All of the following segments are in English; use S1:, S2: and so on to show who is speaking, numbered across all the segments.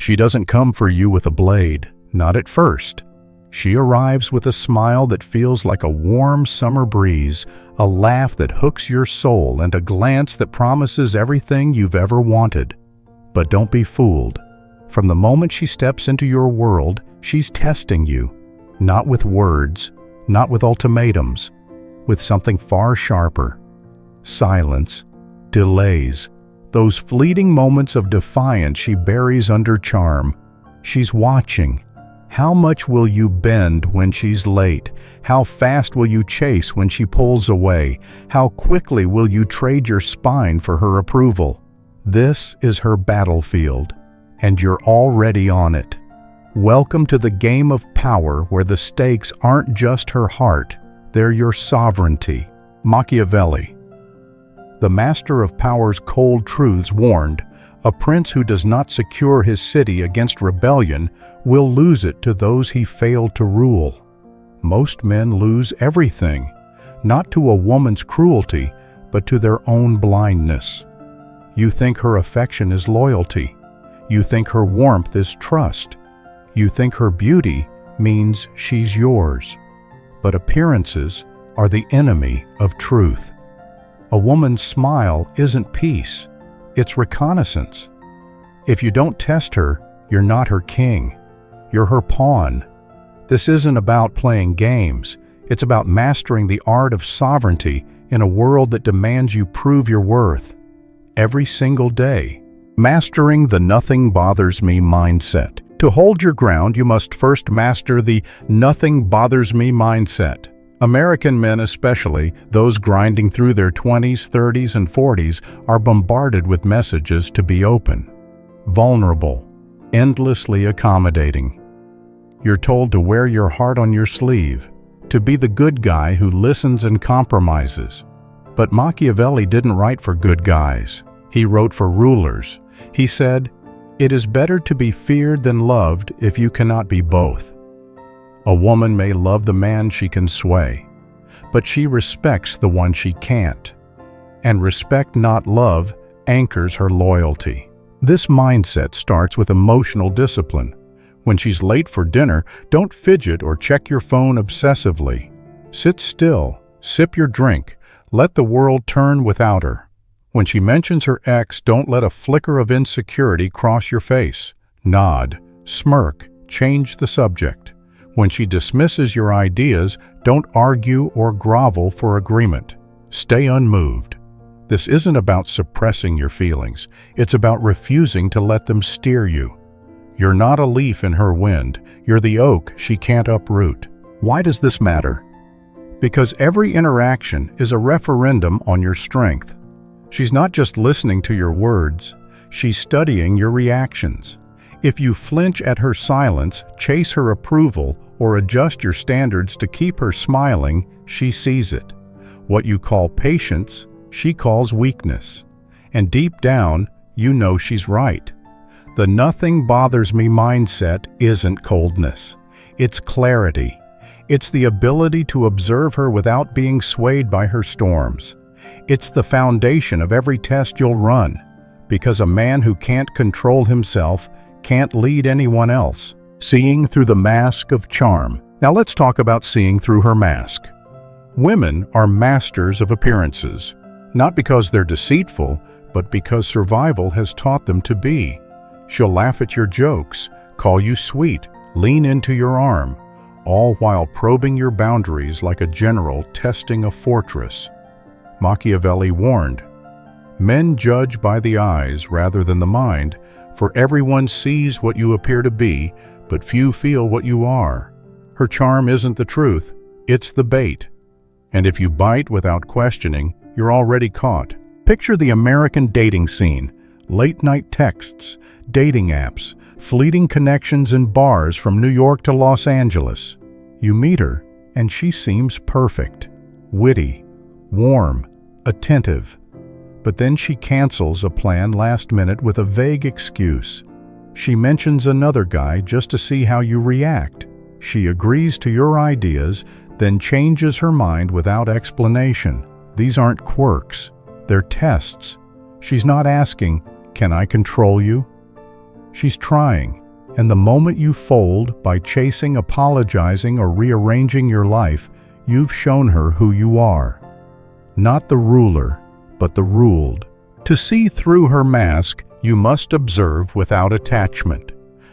S1: She doesn't come for you with a blade, not at first. She arrives with a smile that feels like a warm summer breeze, a laugh that hooks your soul, and a glance that promises everything you've ever wanted. But don't be fooled. From the moment she steps into your world, she's testing you, not with words, not with ultimatums, with something far sharper. Silence, delays, those fleeting moments of defiance she buries under charm. She's watching. How much will you bend when she's late? How fast will you chase when she pulls away? How quickly will you trade your spine for her approval? This is her battlefield, and you're already on it. Welcome to the game of power where the stakes aren't just her heart, they're your sovereignty. Machiavelli. The master of power's cold truths warned, a prince who does not secure his city against rebellion will lose it to those he failed to rule. Most men lose everything, not to a woman's cruelty, but to their own blindness. You think her affection is loyalty. You think her warmth is trust. You think her beauty means she's yours. But appearances are the enemy of truth. A woman's smile isn't peace. It's reconnaissance. If you don't test her, you're not her king. You're her pawn. This isn't about playing games. It's about mastering the art of sovereignty in a world that demands you prove your worth. Every single day. Mastering the nothing bothers me mindset. To hold your ground, you must first master the nothing bothers me mindset. American men especially, those grinding through their 20s, 30s, and 40s, are bombarded with messages to be open, vulnerable, endlessly accommodating. You're told to wear your heart on your sleeve, to be the good guy who listens and compromises. But Machiavelli didn't write for good guys. He wrote for rulers. He said, "It is better to be feared than loved if you cannot be both." A woman may love the man she can sway, but she respects the one she can't. And respect, not love, anchors her loyalty. This mindset starts with emotional discipline. When she's late for dinner, don't fidget or check your phone obsessively. Sit still, sip your drink, let the world turn without her. When she mentions her ex, don't let a flicker of insecurity cross your face. Nod, smirk, change the subject. When she dismisses your ideas, don't argue or grovel for agreement. Stay unmoved. This isn't about suppressing your feelings. It's about refusing to let them steer you. You're not a leaf in her wind. You're the oak she can't uproot. Why does this matter? Because every interaction is a referendum on your strength. She's not just listening to your words. She's studying your reactions. If you flinch at her silence, chase her approval, or adjust your standards to keep her smiling, she sees it. What you call patience, she calls weakness. And deep down, you know she's right. The nothing bothers me mindset isn't coldness. It's clarity. It's the ability to observe her without being swayed by her storms. It's the foundation of every test you'll run, because a man who can't control himself can't lead anyone else. Seeing through the mask of charm. Now let's talk about seeing through her mask. Women are masters of appearances, not because they're deceitful, but because survival has taught them to be. She'll laugh at your jokes, call you sweet, lean into your arm, all while probing your boundaries like a general testing a fortress. Machiavelli warned, "Men judge by the eyes rather than the mind, for everyone sees what you appear to be, but few feel what you are." Her charm isn't the truth, it's the bait. And if you bite without questioning, you're already caught. Picture the American dating scene, late-night texts, dating apps, fleeting connections in bars from New York to Los Angeles. You meet her, and she seems perfect, witty, warm, attentive. But then she cancels a plan last minute with a vague excuse. She mentions another guy just to see how you react. She agrees to your ideas, then changes her mind without explanation. These aren't quirks, they're tests. She's not asking, "Can I control you?" She's trying, and the moment you fold by chasing, apologizing, or rearranging your life, you've shown her who you are. Not the ruler, but the ruled. To see through her mask, you must observe without attachment.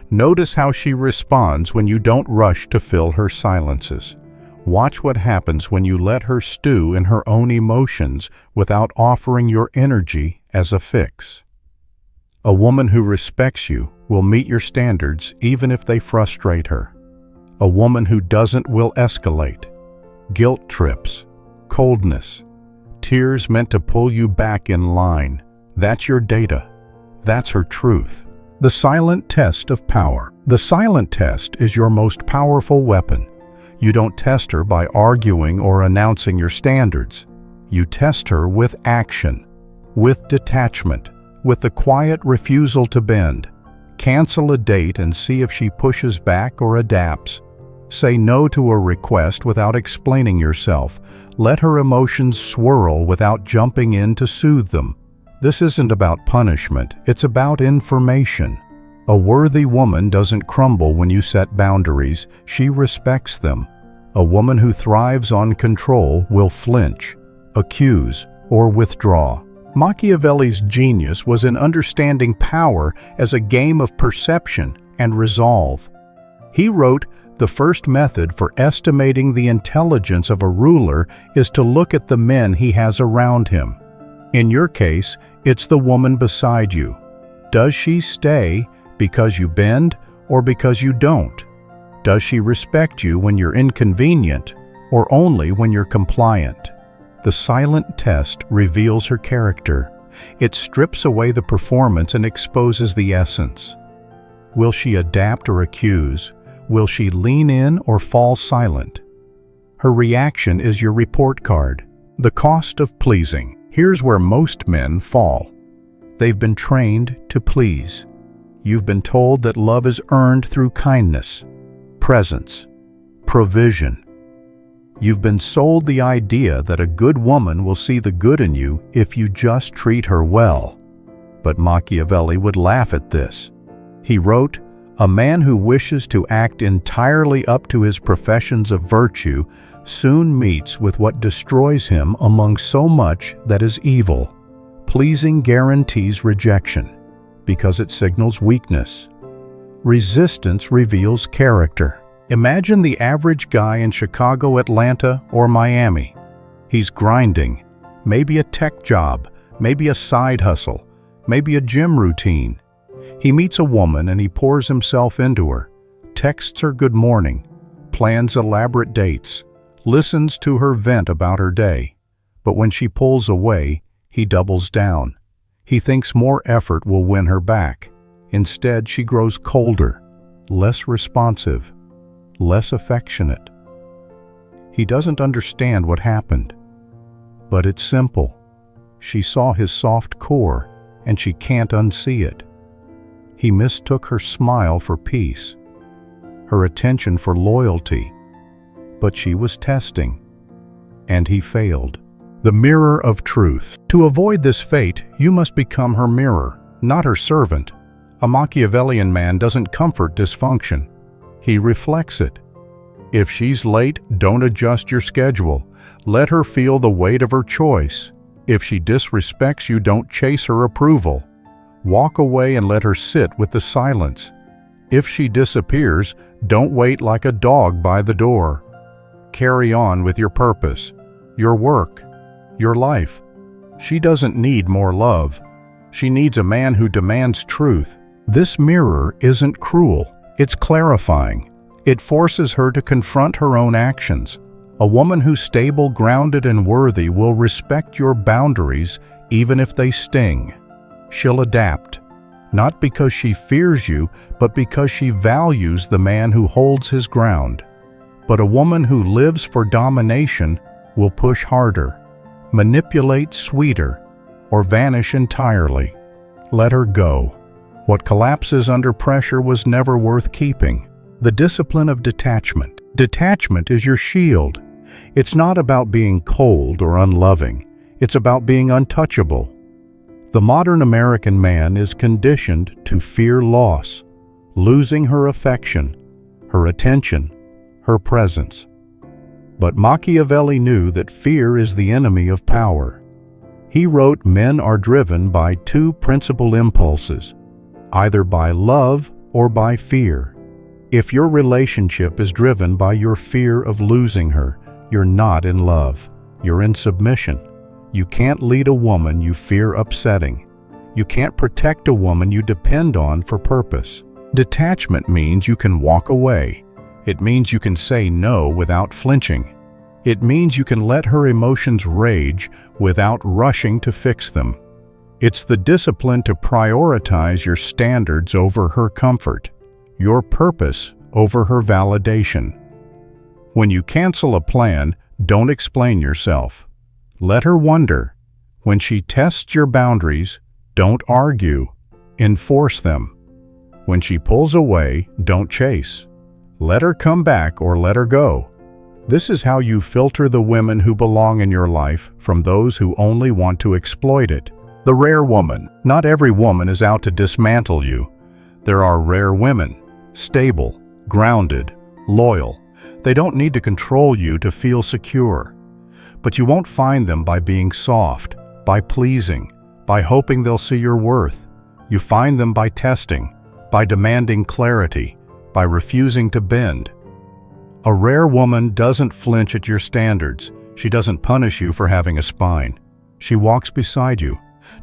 S1: Notice how she responds when you don't rush to fill her silences. Watch what happens when you let her stew in her own emotions without offering your energy as a fix. A woman who respects you will meet your standards even if they frustrate her. A woman who doesn't will escalate. Guilt trips, coldness, tears meant to pull you back in line. That's your data. That's her truth. The silent test of power. The silent test is your most powerful weapon. You don't test her by arguing or announcing your standards. You test her with action, with detachment, with the quiet refusal to bend. Cancel a date and see if she pushes back or adapts. Say no to a request without explaining yourself. Let her emotions swirl without jumping in to soothe them. This isn't about punishment, it's about information. A worthy woman doesn't crumble when you set boundaries, she respects them. A woman who thrives on control will flinch, accuse, or withdraw. Machiavelli's genius was in understanding power as a game of perception and resolve. He wrote, "The first method for estimating the intelligence of a ruler is to look at the men he has around him." In your case, it's the woman beside you. Does she stay because you bend or because you don't? Does she respect you when you're inconvenient or only when you're compliant? The silent test reveals her character. It strips away the performance and exposes the essence. Will she adapt or accuse? Will she lean in or fall silent? Her reaction is your report card. The cost of pleasing. Here's where most men fall. They've been trained to please. You've been told that love is earned through kindness, presence, provision. You've been sold the idea that a good woman will see the good in you if you just treat her well. But Machiavelli would laugh at this. He wrote, "A man who wishes to act entirely up to his professions of virtue soon meets with what destroys him among so much that is evil." Pleasing guarantees rejection, because it signals weakness. Resistance reveals character. Imagine the average guy in Chicago, Atlanta, or Miami. He's grinding, maybe a tech job, maybe a side hustle, maybe a gym routine. He meets a woman and he pours himself into her, texts her good morning, plans elaborate dates, listens to her vent about her day. But when she pulls away, he doubles down. He thinks more effort will win her back. Instead, she grows colder, less responsive, less affectionate. He doesn't understand what happened. But it's simple. She saw his soft core, and she can't unsee it. He mistook her smile for peace, her attention for loyalty. But she was testing, and he failed. The mirror of truth. To avoid this fate, you must become her mirror, not her servant. A Machiavellian man doesn't comfort dysfunction. He reflects it. If she's late, don't adjust your schedule. Let her feel the weight of her choice. If she disrespects you, don't chase her approval. Walk away and let her sit with the silence. If she disappears, don't wait like a dog by the door. Carry on with your purpose, your work, your life. She doesn't need more love. She needs a man who demands truth. This mirror isn't cruel. It's clarifying. It forces her to confront her own actions. A woman who's stable, grounded, and worthy will respect your boundaries even if they sting. She'll adapt, not because she fears you, but because she values the man who holds his ground. But a woman who lives for domination will push harder, manipulate sweeter, or vanish entirely. Let her go. What collapses under pressure was never worth keeping. The discipline of detachment. Detachment is your shield. It's not about being cold or unloving. It's about being untouchable. The modern American man is conditioned to fear loss, losing her affection, her attention, her presence. But Machiavelli knew that fear is the enemy of power. He wrote, men are driven by two principal impulses, either by love or by fear. If your relationship is driven by your fear of losing her, you're not in love. You're in submission. You can't lead a woman you fear upsetting. You can't protect a woman you depend on for purpose. Detachment means you can walk away. It means you can say no without flinching. It means you can let her emotions rage without rushing to fix them. It's the discipline to prioritize your standards over her comfort, your purpose over her validation. When you cancel a plan, don't explain yourself. Let her wonder. When she tests your boundaries, don't argue. Enforce them. When she pulls away, don't chase. Let her come back or let her go. This is how you filter the women who belong in your life from those who only want to exploit it. The rare woman. Not every woman is out to dismantle you. There are rare women, stable, grounded, loyal. They don't need to control you to feel secure. But you won't find them by being soft, by pleasing, by hoping they'll see your worth. You find them by testing, by demanding clarity, by refusing to bend. A rare woman doesn't flinch at your standards. She doesn't punish you for having a spine. She walks beside you,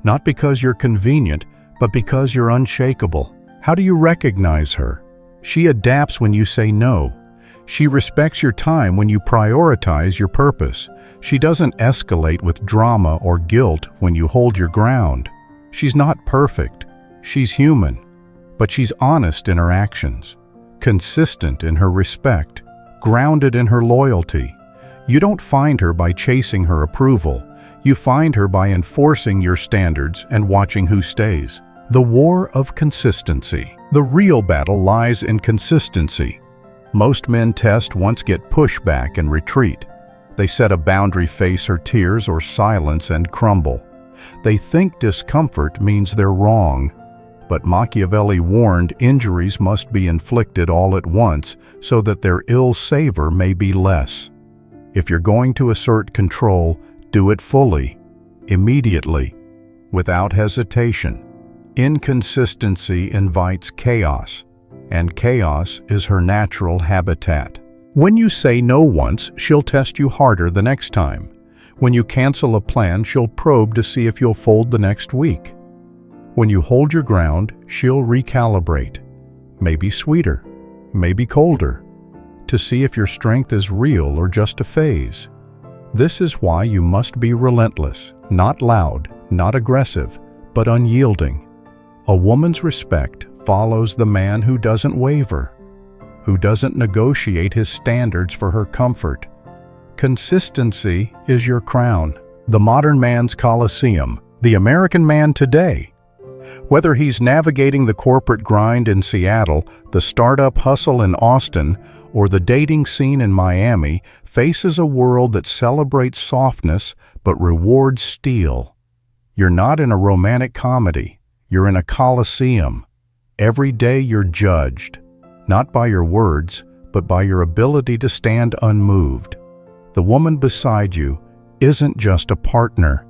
S1: not because you're convenient, but because you're unshakable. How do you recognize her? She adapts when you say no. She respects your time when you prioritize your purpose. She doesn't escalate with drama or guilt when you hold your ground. She's not perfect. She's human. But she's honest in her actions, consistent in her respect, grounded in her loyalty. You don't find her by chasing her approval. You find her by enforcing your standards and watching who stays. The war of consistency. The real battle lies in consistency. Most men test once get pushback and retreat. They set a boundary, face her tears or silence, and crumble. They think discomfort means they're wrong. But Machiavelli warned injuries must be inflicted all at once so that their ill savor may be less. If you're going to assert control, do it fully, immediately, without hesitation. Inconsistency invites chaos, and chaos is her natural habitat. When you say no once, she'll test you harder the next time. When you cancel a plan, she'll probe to see if you'll fold the next week. When you hold your ground, she'll recalibrate, maybe sweeter, maybe colder, to see if your strength is real or just a phase. This is why you must be relentless, not loud, not aggressive, but unyielding. A woman's respect follows the man who doesn't waver, who doesn't negotiate his standards for her comfort. Consistency is your crown. The modern man's Colosseum, the American man today. Whether he's navigating the corporate grind in Seattle, the startup hustle in Austin, or the dating scene in Miami, faces a world that celebrates softness but rewards steel. You're not in a romantic comedy. You're in a Colosseum. Every day you're judged, not by your words, but by your ability to stand unmoved. The woman beside you isn't just a partner.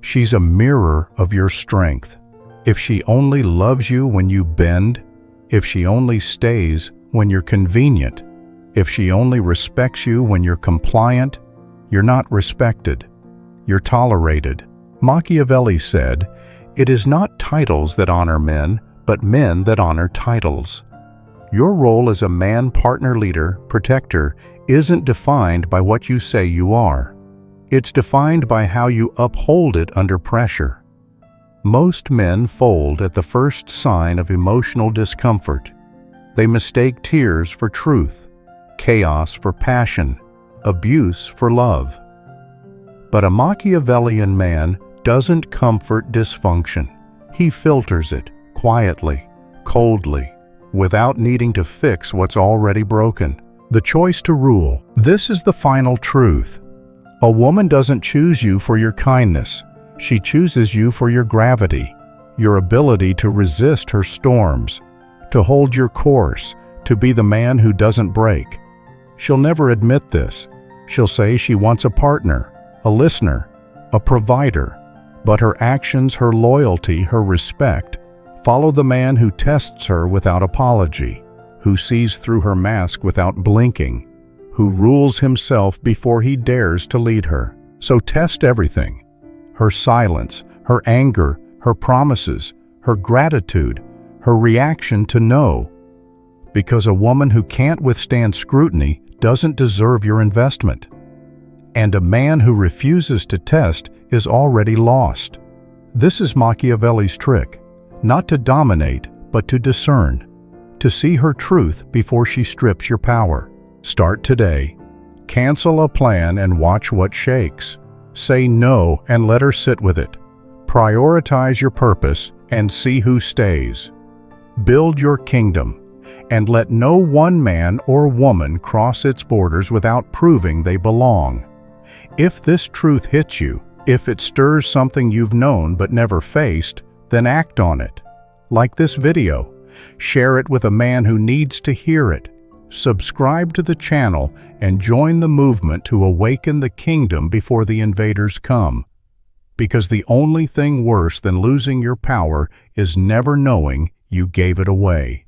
S1: She's a mirror of your strength. If she only loves you when you bend, if she only stays when you're convenient, if she only respects you when you're compliant, you're not respected. You're tolerated. Machiavelli said, "It is not titles that honor men, but men that honor titles." Your role as a man, partner, leader, protector isn't defined by what you say you are. It's defined by how you uphold it under pressure. Most men fold at the first sign of emotional discomfort. They mistake tears for truth, chaos for passion, abuse for love. But a Machiavellian man doesn't comfort dysfunction. He filters it quietly, coldly, without needing to fix what's already broken. The choice to rule. This is the final truth. A woman doesn't choose you for your kindness. She chooses you for your gravity, your ability to resist her storms, to hold your course, to be the man who doesn't break. She'll never admit this. She'll say she wants a partner, a listener, a provider, but her actions, her loyalty, her respect follow the man who tests her without apology, who sees through her mask without blinking, who rules himself before he dares to lead her. So test everything: her silence, her anger, her promises, her gratitude, her reaction to no. Because a woman who can't withstand scrutiny doesn't deserve your investment. And a man who refuses to test is already lost. This is Machiavelli's trick: not to dominate, but to discern, to see her truth before she strips your power. Start today. Cancel a plan and watch what shakes. Say no and let her sit with it. Prioritize your purpose and see who stays. Build your kingdom, and let no one man or woman cross its borders without proving they belong. If this truth hits you, if it stirs something you've known but never faced, then act on it. Like this video, share it with a man who needs to hear it. Subscribe to the channel and join the movement to awaken the kingdom before the invaders come. Because the only thing worse than losing your power is never knowing you gave it away.